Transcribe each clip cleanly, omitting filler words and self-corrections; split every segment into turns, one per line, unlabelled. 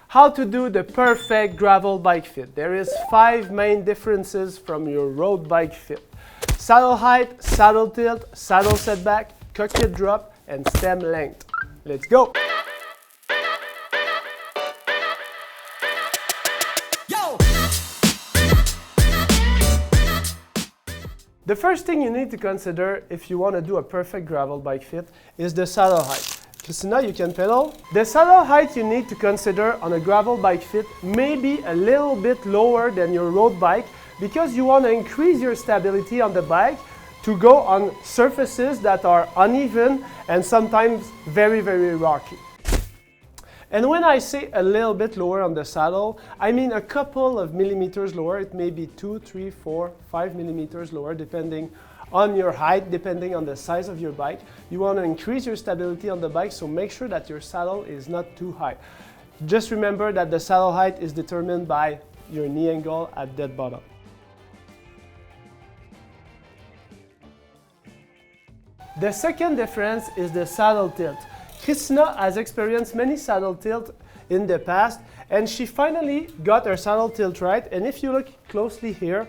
how to do the perfect gravel bike fit. There is 5 main differences from your road bike fit. Saddle height, saddle tilt, saddle setback, cockpit drop, and stem length. Let's go! The first thing you need to consider if you want to do a perfect gravel bike fit is the saddle height. Christina, you can pedal. The saddle height you need to consider on a gravel bike fit may be a little bit lower than your road bike because you want to increase your stability on the bike to go on surfaces that are uneven and sometimes very, very rocky. And when I say a little bit lower on the saddle, I mean a couple of millimeters lower. It may be 2, 3, 4, 5 millimeters lower depending on your height, depending on the size of your bike. You want to increase your stability on the bike, so make sure that your saddle is not too high. Just remember that the saddle height is determined by your knee angle at dead bottom. The second difference is the saddle tilt. Christina has experienced many saddle tilt in the past and she finally got her saddle tilt right. And if you look closely here,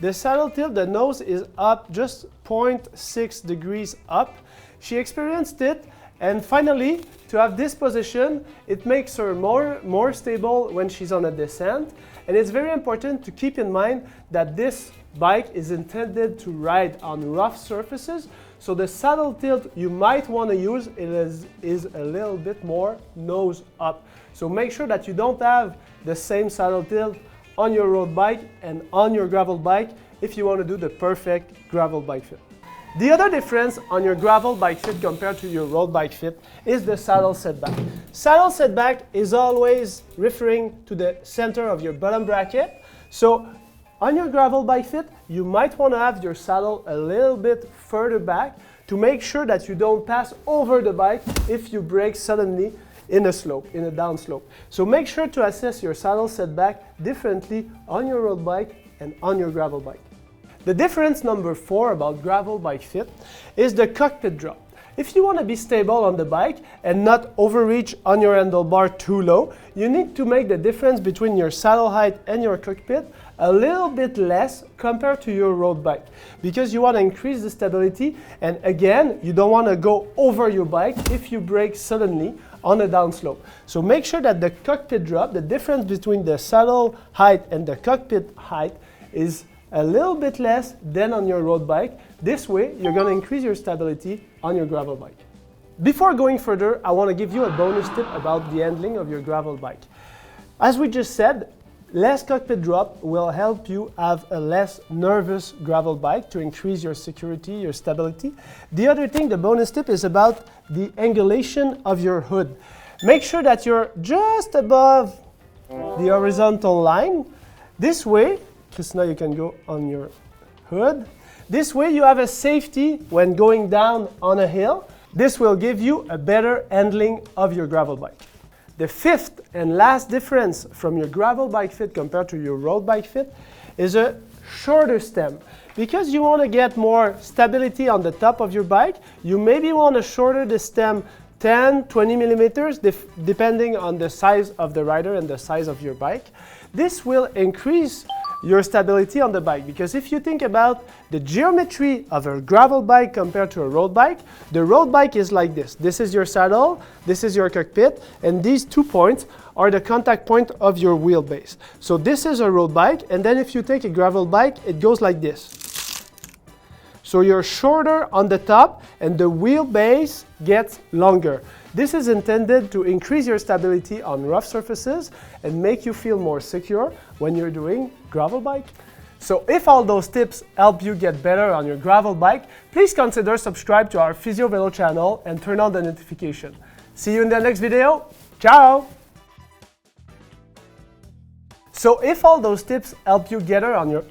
the saddle tilt, the nose is up just 0.6 degrees up. She experienced it and finally to have this position, it makes her more stable when she's on a descent. And it's very important to keep in mind that this bike is intended to ride on rough surfaces. So the saddle tilt you might want to use is a little bit more nose up. So make sure that you don't have the same saddle tilt on your road bike and on your gravel bike if you want to do the perfect gravel bike fit. The other difference on your gravel bike fit compared to your road bike fit is the saddle setback. Saddle setback is always referring to the center of your bottom bracket. So on your gravel bike fit, you might want to have your saddle a little bit further back to make sure that you don't pass over the bike if you brake suddenly in a slope, in a down slope. So make sure to assess your saddle setback differently on your road bike and on your gravel bike. The difference number 4 about gravel bike fit is the cockpit drop. If you want to be stable on the bike and not overreach on your handlebar too low, you need to make the difference between your saddle height and your cockpit a little bit less compared to your road bike because you want to increase the stability and again, you don't want to go over your bike if you brake suddenly on a downslope. So make sure that the cockpit drop, the difference between the saddle height and the cockpit height is a little bit less than on your road bike. This way, you're going to increase your stability on your gravel bike. Before going further, I want to give you a bonus tip about the handling of your gravel bike. As we just said, less cockpit drop will help you have a less nervous gravel bike to increase your security, your stability. The other thing, the bonus tip is about the angulation of your hood. Make sure that you're just above the horizontal line. This way, Christina, you can go on your hood. This way you have a safety when going down on a hill. This will give you a better handling of your gravel bike. The fifth and last difference from your gravel bike fit compared to your road bike fit is a shorter stem. Because you want to get more stability on the top of your bike, you maybe want to shorten the stem 10, 20 millimeters, depending on the size of the rider and the size of your bike. This will increase your stability on the bike because if you think about the geometry of a gravel bike compared to a road bike, the road bike is like this. This is your saddle, this is your cockpit, and these 2 points are the contact point of your wheelbase. So this is a road bike, and then if you take a gravel bike, it goes like this. So you're shorter on the top and the wheelbase gets longer. This is intended to increase your stability on rough surfaces and make you feel more secure when you're doing gravel bike. So if all those tips help you get better on your gravel bike, please consider subscribe to our Physio Velo channel and turn on the notification. See you in the next video. Ciao! So if all those tips help you get better on your